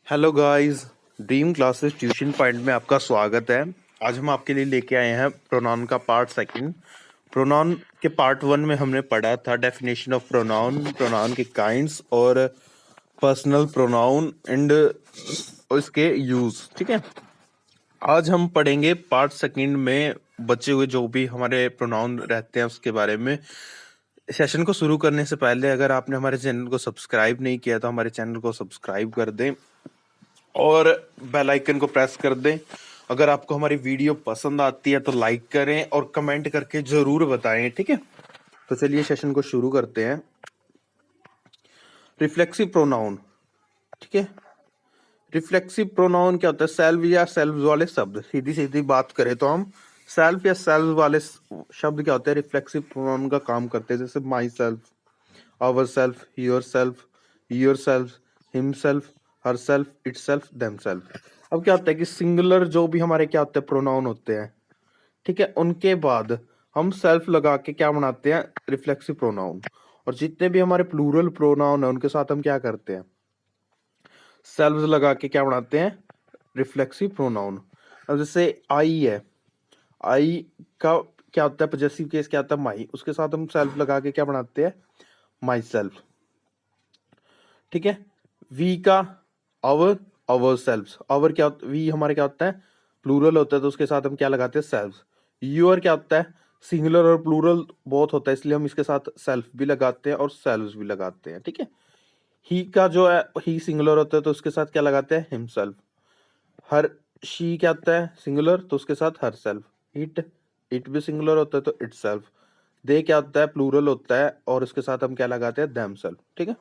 Hello guys, dream classes tuition point में आपका स्वागत है। आज हम आपके लिए लेके आए हैं प्रोनाउन का पार्ट सेकंड। प्रोनाउन के पार्ट वन में हमने पढ़ा था डेफिनेशन ऑफ प्रोनाउन, प्रोनाउन के काइंड्स और पर्सनल प्रोनाउन एंड इसके यूज। ठीक है, आज हम पढ़ेंगे पार्ट सेकंड में बचे हुए जो भी हमारे प्रोनाउन रहते हैं उसके बारे में। सेशन को शुरू करने से पहले अगर आपने हमारे चैनल को सब्सक्राइब नहीं किया तो हमारे चैनल को सब्सक्राइब कर दें और बेल आइकन को प्रेस कर दें। अगर आपको हमारी वीडियो पसंद आती है तो लाइक करें और कमेंट करके जरूर बताएं। ठीक है, तो चलिए सेशन को शुरू करते हैं। Reflexive pronoun. ठीक है, रिफ्लेक्सिव प्रोनाउन क्या होता है? सेल्फ या सेल्फ वाले शब्द। सीधी सीधी बात करें तो हम सेल्फ या सेल्फ वाले शब्द क्या होते हैं? रिफ्लेक्सिव प्रोनाउन का काम करते हैं। जैसे my self, our self, your self, himself, her self, it self, them self. अब क्या होता है कि सिंगुलर जो भी हमारे क्या होते हैं प्रोनाउन होते हैं, ठीक है, उनके बाद हम सेल्फ लगा के क्या बनाते हैं? Reflexive pronoun. और जितने भी हमारे प्लूरल प्रोनाउन है उनके साथ हम क्या करते हैं? सेल्फ लगा के क्या बनाते हैं? Reflexive pronoun. अब जैसे आई है, आई का क्या होता है? पॉजेसिव केस क्या होता है? माई। उसके साथ हम सेल्फ लगा के क्या बनाते हैं? My self. ठीक है, वी का आवर, आवर सेल्फ। आवर क्या होता है? वी हमारे क्या होता है? प्लूरल होता है तो उसके साथ हम क्या लगाते हैं? सेल्फ। यूर क्या होता है? सिंगुलर और प्लूरल बहुत होता है इसलिए हम इसके साथ सेल्फ भी लगाते हैं और सेल्व्स भी लगाते हैं। ठीक है, ही का जो है ही सिंगुलर होता है तो उसके साथ क्या लगाते हैं? हिमसेल्फ। हर, शी क्या होता है? सिंगुलर तो उसके साथ हर सेल्फ। इट, इट भी सिंगुलर होता है तो इट सेल्फ। दे क्या होता है? प्लूरल होता है और उसके साथ हम क्या लगाते हैं? Them self. ठीक है,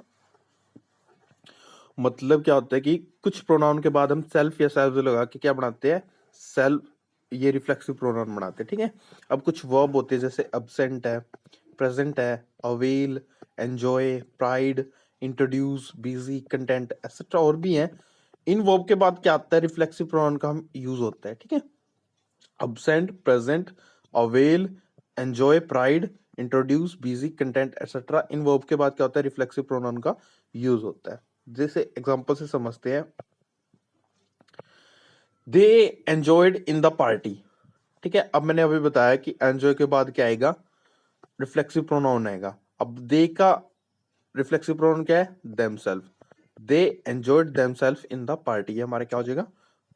मतलब क्या होता है कि कुछ प्रोनाउन के बाद हम सेल्फ या सेल्फ लगा के क्या बनाते हैं? सेल्फ, ये रिफ्लेक्सिव प्रोनाउन बनाते हैं। ठीक है, अब कुछ वर्ब होते हैं जैसे अब्सेंट है, प्रेजेंट है, avail, enjoy, pride, introduce, busy, content etcetera और भी हैं। इन वर्ब के बाद क्या आता है? रिफ्लेक्सिव प्रोनाउन का हम यूज होता है। ठीक है, absent, present, avail, enjoy, pride, introduce, busy, content etcetera. इन वर्ब के बाद क्या होता है? रिफ्लेक्सिव प्रोनाउन का यूज होता है। जैसे एग्जांपल से समझते हैं, दे एंजॉयड इन द पार्टी। ठीक है, अब मैंने अभी बताया कि एंजॉय के बाद क्या आएगा? रिफ्लेक्सिव प्रोनाउन आएगा। अब दे का रिफ्लेक्सिव प्रोनाउन क्या है? Themselves. They enjoyed themselves in the party. ये हमारा क्या हो जाएगा?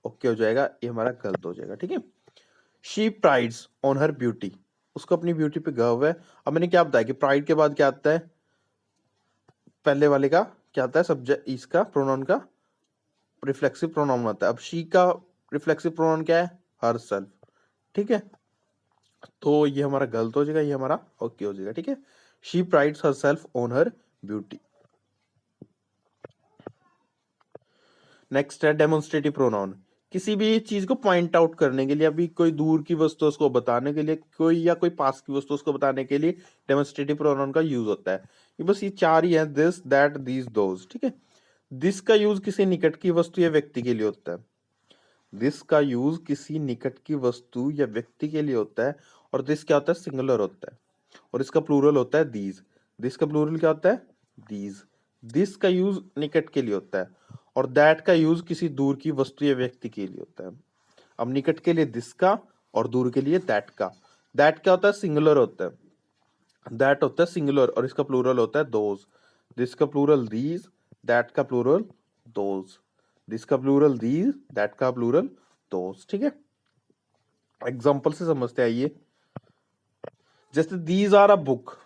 ओके हो जाएगा, ये हमारा गलत हो जाएगा। ठीक है, she prides on her beauty. उसको अपनी ब्यूटी पे गर्व है। अब मैंने क्या बताया कि प्राइड के बाद क्या आता है? पहले वाले का क्या आता है? सब्जेक्ट, इसका प्रोनाउन का रिफ्लेक्सिव प्रोनाउन आता है। अब शी का रिफ्लेक्सिव प्रोनाउन क्या है? Her self. ठीक है, तो ये हमारा गलत हो जाएगा, ये हमारा ओके हो जाएगा। ठीक है, she prides her self on her beauty. Next है डेमोन्स्ट्रेटिव प्रोनाउन। किसी भी चीज को पॉइंट आउट करने के लिए, अभी कोई दूर की वस्तु उसको बताने के लिए, कोई या कोई पास की वस्तु उसको बताने के लिए डेमोन्स्ट्रेटिव प्रोनाउन का यूज होता है। ये बस ये चार ही है, दिस, दैट, दीज, दोज। ठीक है, दिस का यूज किसी निकट की वस्तु या व्यक्ति के लिए होता है। दिस का यूज किसी निकट की वस्तु या व्यक्ति के लिए होता है। और दिस क्या होता है? सिंगुलर होता है और इसका प्लूरल होता है दीज। दिस का प्लूरल क्या होता है? दीज। दिस का यूज निकट के लिए होता है और दैट का यूज किसी दूर की वस्तु या व्यक्ति के लिए होता है। अब निकट के लिए दिस का और दूर के लिए दैट का। दैट क्या होता है? सिंगुलर होता है। दैट होता है सिंगुलर और इसका प्लूरल होता है दोज। दिस का प्लूरल दीज, दैट का प्लूरल दोज। दिस का प्लूरल दीज, दैट का प्लूरल दोज। ठीक है, एग्जांपल से समझते आइए। जैसे दीज आर अ बुक।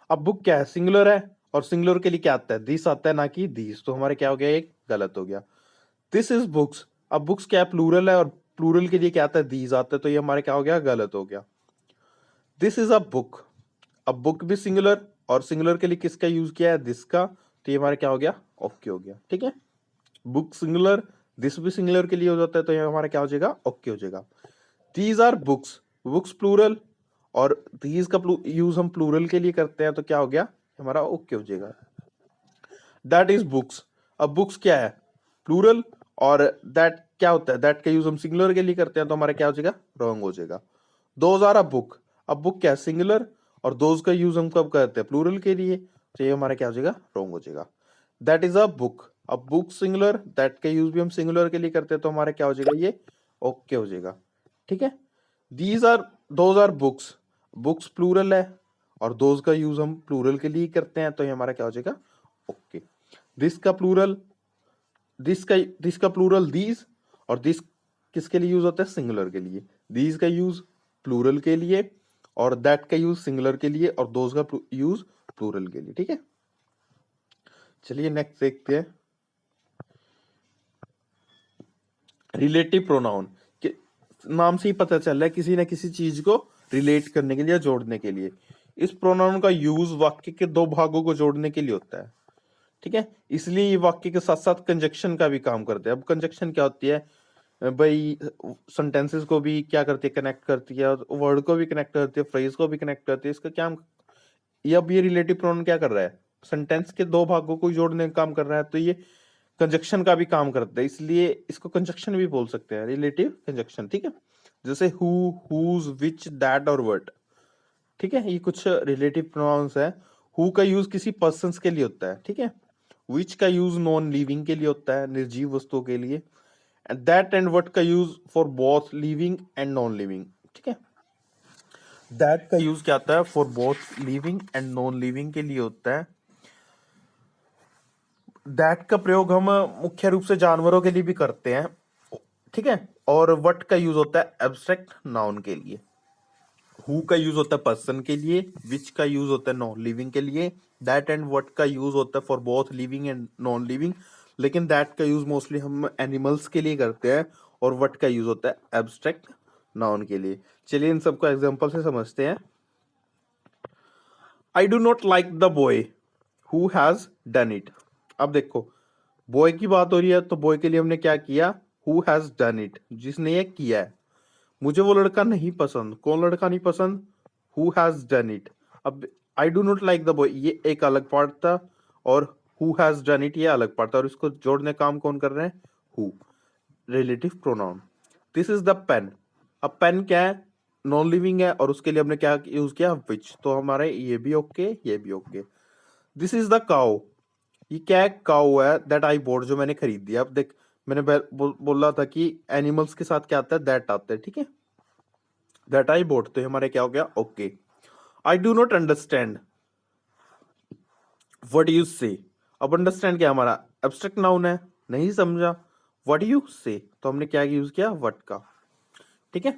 अब बुक क्या है? सिंगुलर है और सिंगुलर के लिए क्या आता है? दिस आता है, ना कि दीज। तो हमारे क्या हो गया? एक गलत हो गया। This is books. अब बुक्स क्या है? प्लूरल है और प्लूरल के लिए क्या आता है? दीज आता है, तो ये हमारे क्या हो गया? गलत हो गया। This is a book. अब बुक भी सिंगुलर और सिंगुलर के लिए किसका यूज किया है? दिस का, तो ये हमारा क्या हो गया? ओके हो गया। ठीक है, बुक सिंगुलर, दिस भी सिंगुलर के लिए हो जाता है, तो ये हमारा क्या हो जाएगा? ओके हो जाएगा। These are books, books plural और दीज का यूज हम प्लूरल के लिए करते हैं, तो क्या हो गया? हमारा ओके हो जाएगा। That is books. अब बुक्स क्या है? प्लूरल और दैट क्या होता है? दैट का यूज हम सिंगुलर के लिए करते हैं, तो हमारा क्या हो जाएगा? रॉन्ग हो जाएगा। Those are a book. अब बुक क्या है? सिंगुलर और दोज का यूज हम कब करते हैं? प्लूरल के लिए, तो ये हमारा क्या हो जाएगा? रॉन्ग हो जाएगा। That is a book. अब बुक सिंगुलर, दैट का यूज भी हम सिंगुलर के लिए करते हैं, तो हमारा क्या हो जाएगा, ये ओके हो जाएगा। ठीक है, those are books, books plural है और दोज का यूज हम प्लूरल के लिए करते हैं, तो ये हमारा क्या हो जाएगा, ओके। दिस का प्लूरल, दिस का प्लूरल दीज, और दिस किसके लिए यूज होता है, सिंगुलर के लिए। दीज का यूज प्लूरल के लिए और दैट का यूज सिंगुलर के लिए और दोज का यूज प्लूरल के लिए। ठीक है, चलिए नेक्स्ट देखते हैं। रिलेटिव प्रोनाउन के नाम से ही पता चल रहा है किसी ना किसी चीज को रिलेट करने के लिए, जोड़ने के लिए। इस प्रोनाउन का यूज वाक्य के दो भागों को जोड़ने के लिए होता है। ठीक है, इसलिए ये वाक्य के साथ साथ कंजक्शन का भी काम करते हैं। अब कंजक्शन क्या होती है भाई, सेंटेंसेस को भी क्या करती है, कनेक्ट करती है, और वर्ड को भी कनेक्ट करती है, फ्रेज को भी कनेक्ट करती है। इसका क्या, ये अब ये रिलेटिव प्रोनाउन क्या कर रहा है, सेंटेंस के दो भागों को जोड़ने का काम कर रहा है, तो ये कंजक्शन का भी काम करता है, इसलिए इसको कंजक्शन भी बोल सकते हैं, रिलेटिव कंजक्शन। ठीक है, जैसे हु, हुज, विच, दैट और व्हाट। ठीक है, ये कुछ रिलेटिव प्रोनाउंस है। हु का यूज किसी पर्सन के लिए होता है। ठीक है, विच का यूज नॉन लिविंग के लिए होता है, निर्जीव वस्तुओं के लिए। एंड दैट एंड व्हाट का use for both living and non living. ठीक है, दैट का यूज क्या आता है, for both living and non living के लिए होता है। दैट का प्रयोग हम मुख्य रूप से जानवरों के लिए भी करते हैं। ठीक है, और व्हाट का यूज होता है एब्स्ट्रैक्ट नाउन के लिए। हु का यूज होता है पर्सन के लिए, विच का यूज होता है नॉन लिविंग के लिए, दैट एंड व्हाट का यूज होता है for both living and non living. लेकिन दैट का यूज मोस्टली हम एनिमल्स के लिए करते हैं, और व्हाट का यूज होता है एब्स्ट्रैक्ट नाउन के लिए। चलिए इन सबको एग्जांपल से समझते हैं। आई do not like the boy who has done it. अब देखो, बॉय की बात हो रही है, तो बॉय के लिए हमने क्या किया, हु हैज डन इट, जिसने ये किया है। मुझे वो लड़का नहीं पसंद, कौन लड़का नहीं पसंद, हु हैज डन इट। अब I do not like the boy, ये एक अलग पार्ट था, और हु हैज डन इट ये अलग पार्ट था, और इसको जोड़ने काम कौन कर रहे हैं, who, relative pronoun. This is the pen. अब पेन क्या है, नॉन लिविंग है, और उसके लिए हमने क्या यूज किया, विच, तो हमारे ये भी ओके, ये भी okay. This is the cow, ये क्या है, काउ है, दैट आई बोट, जो मैंने खरीद दिया। अब देख, मैंने बोला था कि एनिमल्स के साथ क्या आता है, दैट आता है। ठीक है, दैट आई बोट, तो हमारे क्या हो गया, okay. I do not understand what you से। अब अंडरस्टैंड क्या हमारा एब्स्ट्रैक्ट नाउन है, नहीं समझा, व्हाट यू से, तो हमने क्या यूज किया, व्हाट का। ठीक है,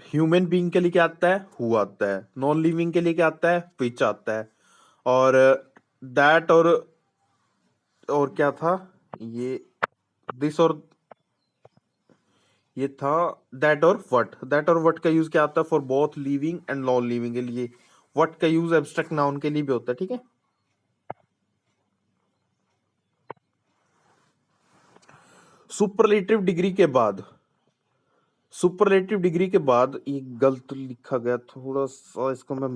ह्यूमन बीइंग के लिए क्या आता है, हु आता है। नॉन लिविंग के लिए क्या आता है, विच आता है। और दैट और क्या था, ये दिस और ये था दैट और व्हाट। दैट और व्हाट का यूज क्या आता है, for both living and non living के लिए। व्हाट का यूज एब्स्ट्रैक्ट नाउन के लिए भी होता है। ठीक है, सुपरलेटिव डिग्री के बाद, सुपरलेटिव डिग्री के बाद ये गलत लिखा गया, थोड़ा सा इसको मैं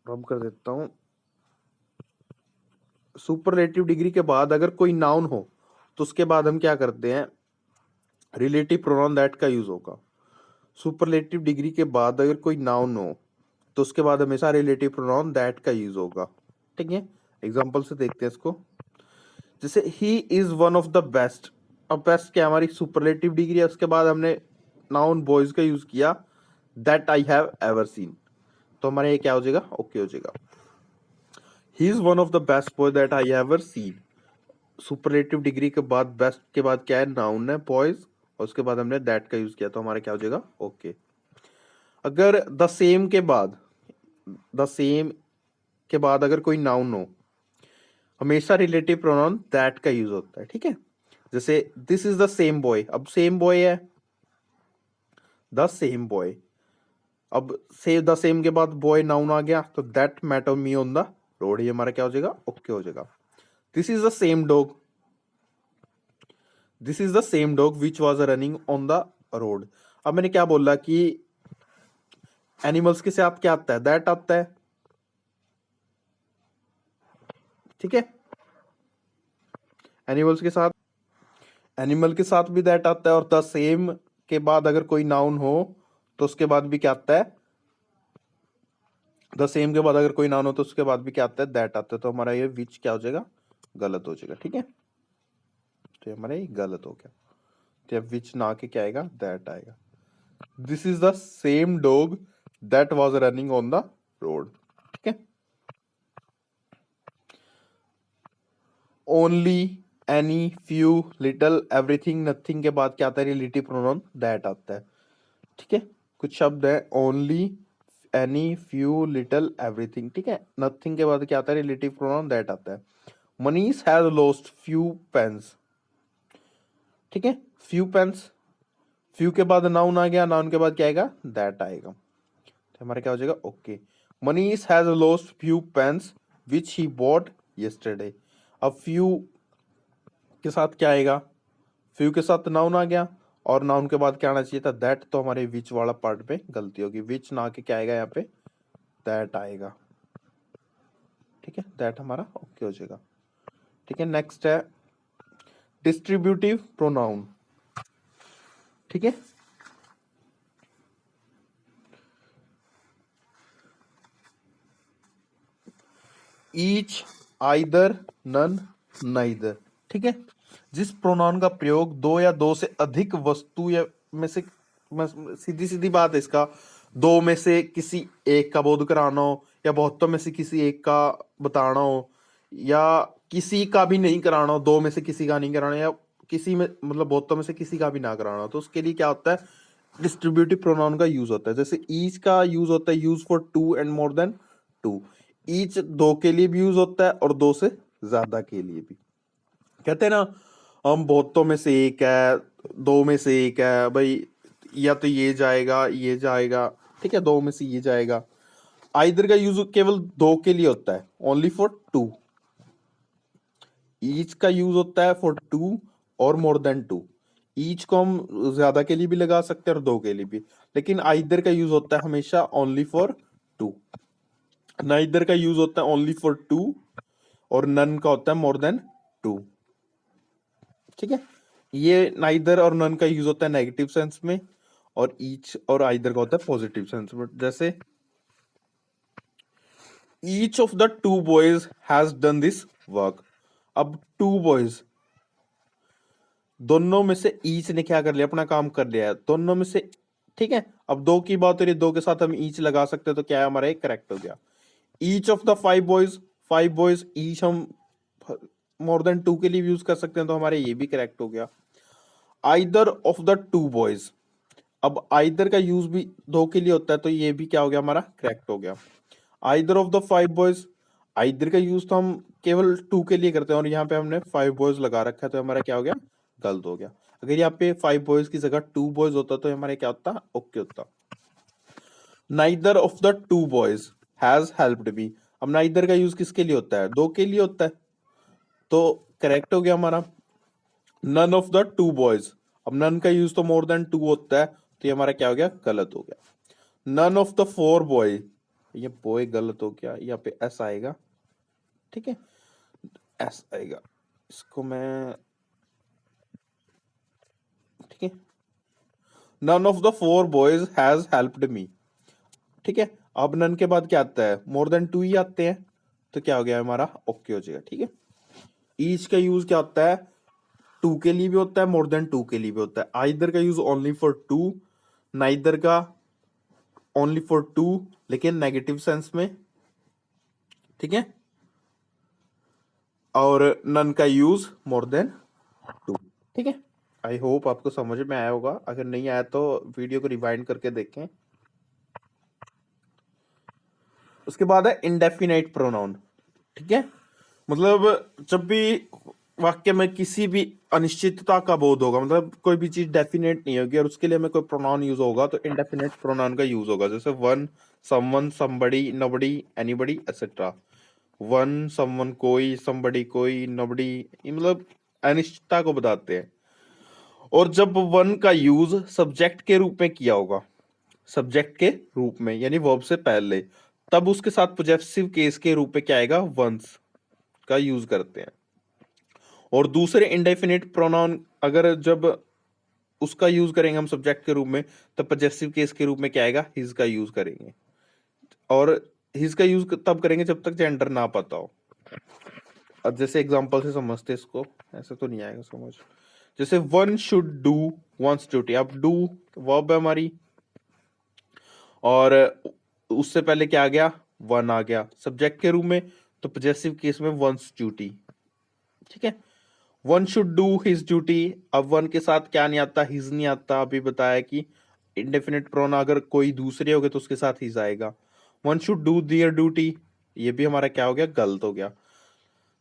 रब कर देता हूं। सुपरलेटिव डिग्री के बाद अगर कोई नाउन हो, तो उसके बाद हम क्या करते हैं, रिलेटिव प्रोनाउन दैट का यूज होगा। सुपरलेटिव डिग्री के बाद अगर कोई नाउन हो, तो उसके बाद हमेशा रिलेटिव प्रोनाउन दैट का यूज होगा। ठीक है, एग्जांपल से देखते हैं इसको। जैसे he is one of the best. अब बेस्ट क्या, हमारी सुपरलेटिव डिग्री है, उसके बाद हमने नाउन बॉयज का यूज किया, that I have ever seen, तो हमारे ये क्या हो जाएगा, ओके हो जाएगा। He is one of the best boy that I have seen. Superlative degree के बाद बेस्ट के बाद क्या है, नाउन है बॉयज, और उसके बाद हमने दैट का यूज किया, तो हमारा क्या हो जाएगा, ओके। अगर द सेम के बाद, द सेम के बाद अगर कोई नाउन हो, हमेशा रिलेटिव प्रोनाउन दैट का यूज होता है। ठीक है, जैसे this is the same boy. अब सेम बॉय है, द सेम बॉय। अब से द सेम के बाद बॉय नाउन आ गया, तो that met me on the road, ये हमारा क्या हो जाएगा, ओके हो जाएगा। This is the same dog, this is the same dog which was running on the road. अब मैंने क्या बोला कि एनिमल्स के साथ क्या आता है, दैट आता है। ठीक है, एनिमल्स के साथ, एनिमल के साथ भी दैट आता है, और द सेम के बाद अगर कोई नाउन हो, तो उसके बाद भी क्या आता है, द सेम के बाद अगर कोई नाउन हो तो उसके बाद भी क्या आता है, दैट आता है। तो हमारा ये विच क्या हो जाएगा, गलत हो जाएगा। ठीक है, तो हमारा ये गलत हो गया। तो विच ना के क्या आएगा, दैट आएगा। This is the same dog that was running on the road. ठीक है, only, any, few, little, everything, nothing के बाद क्या आता है, रिलेटिव प्रोनाउन दैट आता है। ठीक है, कुछ शब्द है only, any, few, little, everything. ठीक है, नथिंग के बाद क्या आता है, रिलेटिव प्रोनाउन दैट आता है। Manish has lost few pens. ठीक है, फ्यू पेन्स, फ्यू के बाद नाउन आ गया, नाउन के बाद क्या आएगा, दैट आएगा। तो हमारा क्या हो जाएगा, okay. Manish has lost few pens which he bought yesterday. अब फ्यू के साथ क्या आएगा, फ्यू के साथ नाउन आ गया और नाउन के बाद क्या आना चाहिए था, दैट। तो हमारे विच वाला पार्ट पे गलती होगी, विच ना के क्या आएगा यहाँ पे, दैट आएगा। ठीक है, दैट हमारा ओके हो जाएगा। ठीक है, नेक्स्ट है डिस्ट्रीब्यूटिव प्रोनाउन। ठीक है, ईच, आइदर, नन, नाइदर। ठीक है, जिस प्रोनाउन का प्रयोग दो या दो से अधिक वस्तु या में से, सीधी सीधी बात है इसका, दो में से किसी एक का बोध कराना हो या बहुतों में से किसी एक का बताना हो या किसी का भी नहीं कराना हो, दो में से किसी का नहीं कराना या किसी में मतलब बहुतों में से किसी का भी ना कराना हो, तो उसके लिए क्या होता है, डिस्ट्रीब्यूटिव प्रोनाउन का यूज होता है। जैसे ईच का यूज होता है, use for two and more than two. Each दो के लिए भी यूज होता है और दो से ज्यादा के लिए भी। कहते हैं ना, हम बहुतों में से एक है, दो में से एक है भाई, या तो ये जाएगा ये जाएगा। ठीक है, दो में से ये जाएगा। आइदर का यूज केवल दो के लिए होता है, ओनली फॉर टू। ईच का यूज होता है फॉर टू और मोर देन टू। ईच को हम ज्यादा के लिए भी लगा सकते हैं और दो के लिए भी, लेकिन आइदर का यूज होता है हमेशा ओनली फॉर टू। नाइदर का यूज होता है ओनली फॉर टू और नन का होता है मोर देन टू। ठीक है, ये नाइदर और नन का यूज होता है नेगेटिव सेंस में और ईच और आइदर का होता है पॉजिटिव सेंस में। जैसे each of the two boys has done this work. अब टू बॉयज, दोनों में से ईच ने क्या कर लिया, अपना काम कर लिया है दोनों में से। ठीक है, अब दो की बात हो रही है, दो के साथ हम ईच लगा सकते हैं, तो क्या है हमारा एक करेक्ट हो गया। Each of the five boys, each हम मोर देन टू के लिए यूज कर सकते हैं, तो हमारे ये भी करेक्ट हो गया। Either of the two boys, अब आइदर का यूज भी दो के लिए होता है, तो ये भी क्या हो गया, हमारा करेक्ट हो गया। Either of the five boys, either का यूज तो हम केवल टू के लिए करते हैं और यहाँ पे हमने फाइव बॉयज लगा रखा है, तो हमारा क्या हो गया, गलत हो गया। अगर यहाँ पे फाइव बॉयज की जगह टू बॉयज होता तो हमारे क्या होता, ओके होता। Neither of the two boys has helped मी। अब नाइदर का यूज किसके लिए होता है, दो के लिए होता है, तो करेक्ट हो गया हमारा। None of the two boys, अब नन का यूज तो मोर देन टू होता है, तो ये हमारा क्या हो गया, गलत हो गया। None of the four boy, ये बॉय गलत हो गया, यहाँ पे एस आएगा। ठीक है, एस आएगा, इसको मैं, ठीक है, none of the four boys has helped me. ठीक है, अब नन के बाद क्या आता है, मोर देन टू ही आते हैं, तो क्या हो गया हमारा, ओके हो जाएगा। ठीक है, ईच का यूज क्या होता है, टू के लिए भी होता है, मोर देन टू के लिए भी होता है। आइदर का use only for two, neither का ओनली फॉर टू लेकिन नेगेटिव सेंस में। ठीक है, और नन का यूज मोर देन टू। ठीक है, आई होप आपको समझ में आया होगा, अगर नहीं आया तो वीडियो को रिवाइंड करके देखें। उसके बाद है इंडेफिनाइट प्रोनाउन। ठीक है, मतलब जब भी वाक्य में किसी भी अनिश्चितता का बोध होगा, मतलब कोई भी चीज डेफिनेट नहीं होगी और उसके लिए हमें कोई प्रोनाउन यूज होगा, तो इंडेफिनेट प्रोनाउन का यूज होगा। जैसे one, someone, somebody, nobody, anybody, etcetera. One, someone कोई, समबडी कोई, नबडी, मतलब अनिश्चितता को बताते हैं। और जब वन का यूज सब्जेक्ट के रूप में किया होगा, सब्जेक्ट के रूप में यानी वर्ब से पहले, तब उसके साथ पॉजेसिव केस के रूप में क्या आएगा, वंस का यूज करते हैं। और दूसरे इंडेफिनिट प्रोनाउन अगर जब उसका यूज करेंगे हम सब्जेक्ट के रूप में, तब पॉजेसिव केस के रूप में क्या आएगा, हिज का यूज करेंगे। और हिज का यूज तब करेंगे जब तक जेंडर ना पता हो। अब जैसे एग्जांपल से समझते इसको, ऐसे तो नहीं आएगा समझ। जैसे one should do once duty, अब डू वर्ब है हमारी, और उससे पहले क्या आ गया, वन आ गया सब्जेक्ट के रूप में, तो पॉजेसिव केस में वंस ड्यूटी। ठीक है, one should do his duty, अब वन के साथ क्या नहीं आता, हिज नहीं आता। अभी बताया कि इंडेफिनिट प्रोनाउन अगर कोई दूसरे हो गए तो उसके साथ हिज आएगा। One should do their duty, ये भी हमारा क्या हो गया, गलत हो गया।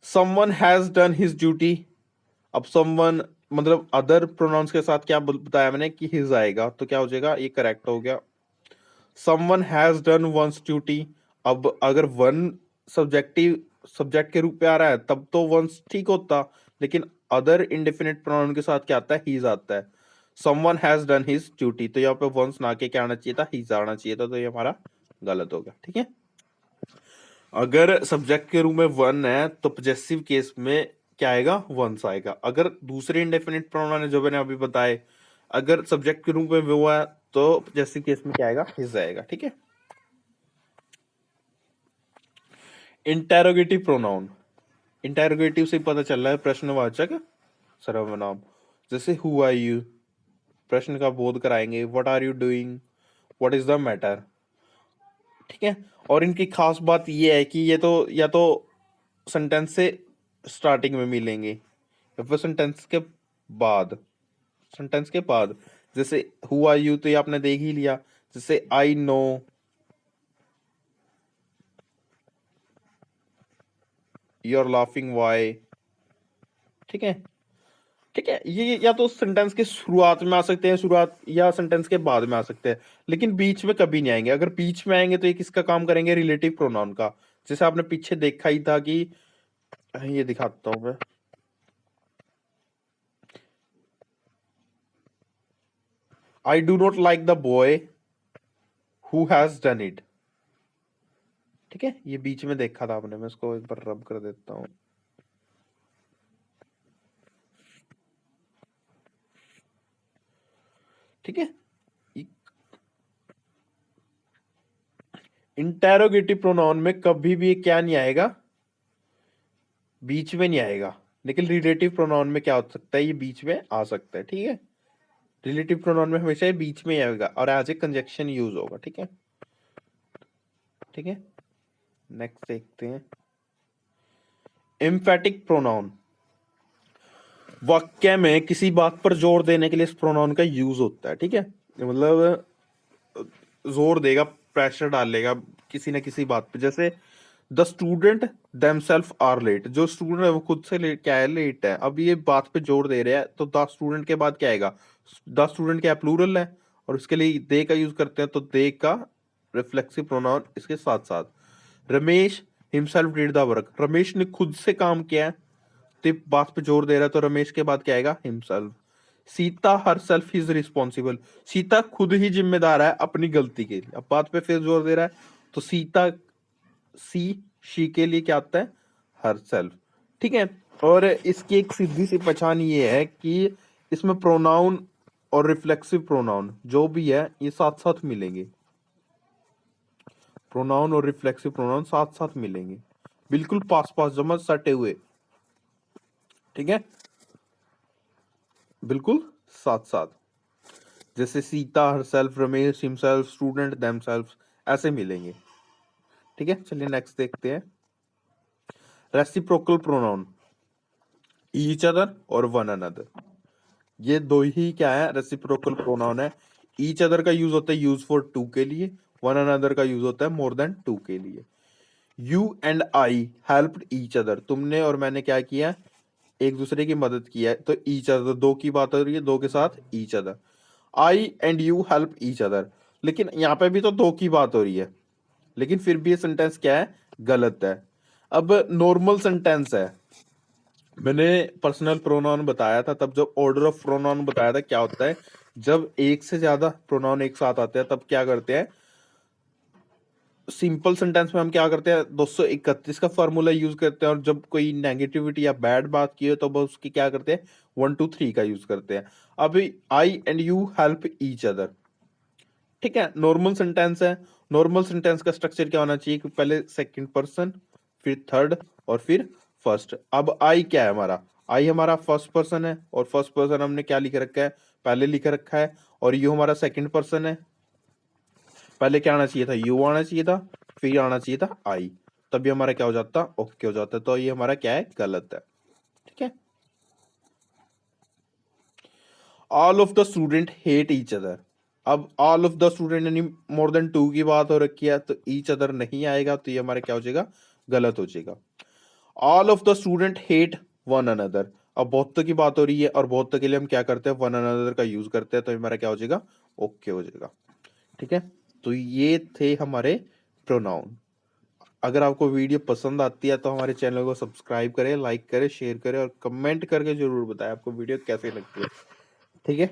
Someone has done his duty, अब समवन मतलब अदर प्रोनाउंस के साथ क्या बताया मैंने कि हिज आएगा, तो क्या हो जाएगा, ये करेक्ट हो गया। Someone has done once duty, अब अगर वन सब्जेक्टिव सब्जेक्ट के रूप में आ रहा है तब तो वंस ठीक होता, लेकिन अदर इंडेफिनिट प्रोनाउन के साथ क्या आता है, हीज आता है। Someone has done his duty, तो यहाँ पे वंस ना के क्या आना चाहिए था, हीज आना चाहिए था, तो ये हमारा गलत हो गया। ठीक है, अगर सब्जेक्ट के रूप में वन है तो पॉजेसिव केस में क्या आएगा, वंस आएगा। अगर दूसरे इंडेफिनिट प्रोनाउन है जो मैंने अभी बताए, अगर सब्जेक्ट के रूप में वो है तो पॉजेसिव केस में क्या आएगा, हिज आएगा। ठीक है, इंटेरोगेटिव प्रोनाउन, इंटेरोगेटिव से पता चल रहा है प्रश्नवाचक सर्वनाम। जैसे हु आर यू, प्रश्न का बोध कराएंगे, what are you doing, what is the matter. ठीक है, और इनकी खास बात ये है कि ये तो या तो सेंटेंस से स्टार्टिंग में मिलेंगे या फिर बाद सेंटेंस के बाद। जैसे हु आर यू तो ये आपने देख ही लिया। जैसे I know, you are laughing why. ठीक है, ठीक है, ये या तो सेंटेंस के शुरुआत में आ सकते हैं, शुरुआत या सेंटेंस के बाद में आ सकते हैं, लेकिन बीच में कभी नहीं आएंगे। अगर बीच में आएंगे तो ये किसका काम करेंगे, रिलेटिव प्रोनाउन का। जैसे आपने पीछे देखा ही था कि, ये दिखाता हूं मैं, आई do not like the boy who has done it. ठीक है, ये बीच में देखा था आपने, मैं इसको एक बार रब कर देता हूं। ठीक है, इंटेरोगेटिव प्रोनाउन में कभी भी क्या नहीं आएगा, बीच में नहीं आएगा, लेकिन रिलेटिव प्रोनाउन में क्या हो सकता है, ये बीच में आ सकता है। ठीक है, रिलेटिव प्रोनाउन में हमेशा ये बीच में ही आएगा और एज ए कंजक्शन यूज होगा। ठीक है, ठीक है, नेक्स्ट देखते हैं एम्फेटिक प्रोनाउन। वाक्य में किसी बात पर जोर देने के लिए इस प्रोनाउन का यूज होता है। ठीक है, मतलब जोर देगा, प्रेशर डालेगा किसी ना किसी बात पे। जैसे the student themselves are late, जो स्टूडेंट है वो खुद से लेट क्या है, लेट है। अब ये बात पे जोर दे रहे हैं तो द स्टूडेंट के बाद क्या आएगा, द स्टूडेंट क्या प्लूरल है और उसके लिए दे का यूज करते हैं, तो दे का रिफ्लेक्सिव प्रोनाउन इसके साथ साथ। Ramesh himself did the work, Ramesh ने खुद से काम किया है, तो बात पे जोर दे रहा है तो रमेश के बाद क्या आएगा, himself. Sita her self is responsible, Sita खुद ही जिम्मेदार है अपनी गलती के लिए। अब बात पे फिर जोर दे रहा है तो सीता शी के लिए क्या आता है, हर सेल्फ। ठीक है, और इसकी एक सीधी सी पहचान ये है कि इसमें प्रोनाउन और रिफ्लेक्सिव प्रोनाउन जो भी है ये साथ साथ मिलेंगे। प्रोनाउन और रिफ्लेक्सिव प्रोनाउन साथ साथ मिलेंगे, बिल्कुल पास पास जमा सटे हुए। ठीक है, बिल्कुल साथ साथ, जैसे Sita her self, Ramesh himself, student themselves, ऐसे मिलेंगे। ठीक है, चलिए नेक्स्ट देखते हैं रेसिप्रोकल प्रोनाउन, ईच अदर और वन अनदर। ये दो ही क्या है, रेसिप्रोकल प्रोनाउन है। ईच अदर का यूज होता है यूज फॉर टू के लिए, वन अनदर का यूज होता है मोर देन टू के लिए। You and I helped each other, तुमने और मैंने क्या किया, एक दूसरे की मदद की है, तो ईच अदर दो की बात हो रही है, दो के साथ each other. I and you help each other, लेकिन यहाँ पे भी तो दो की बात हो रही है, लेकिन फिर भी ये सेंटेंस क्या है, गलत है। अब नॉर्मल सेंटेंस है, मैंने पर्सनल प्रोनाउन बताया था तब, जब ऑर्डर ऑफ प्रोनाउन बताया था क्या होता है, जब एक से ज्यादा प्रोनाउन एक साथ आते हैं तब क्या करते हैं, सिंपल सेंटेंस में हम क्या करते हैं 231 का फॉर्मूला यूज करते हैं, और जब कोई नेगेटिविटी या बैड बात की हो तो उसकी क्या करते हैं 1 2 3 का यूज करते हैं। अभी I and you help each other, ठीक है, नॉर्मल सेंटेंस है, नॉर्मल सेंटेंस का स्ट्रक्चर क्या होना चाहिए कि पहले सेकंड पर्सन, फिर थर्ड और फिर फर्स्ट। अब आई क्या है हमारा, आई हमारा फर्स्ट पर्सन है और फर्स्ट पर्सन हमने क्या लिख रखा है, पहले लिख रखा है, और यू हमारा सेकंड पर्सन है। पहले क्या आना चाहिए था, यू आना चाहिए था, फिर आना चाहिए था आई, तभी हमारा क्या हो जाता, ओके हो जाता। तो ये हमारा क्या है, गलत है। ठीक है। All of the student hate each other. अब ऑल ऑफ द स्टूडेंट यानी मोर देन 2 की बात हो रखी है, तो ईच अदर नहीं आएगा, तो ये हमारा क्या हो जाएगा, गलत हो जाएगा। All of the student hate one another. अब बहुतों की बात हो रही है और बहुतों के लिए हम क्या करते हैं, वन अनदर का यूज करते हैं, तो हमारा क्या हो जाएगा, ओके हो जाएगा। ठीक है। तो ये थे हमारे प्रोनाउन। अगर आपको वीडियो पसंद आती है तो हमारे चैनल को सब्सक्राइब करें, लाइक करें, शेयर करें और कमेंट करके जरूर बताएं आपको वीडियो कैसे लगती है। ठीक है।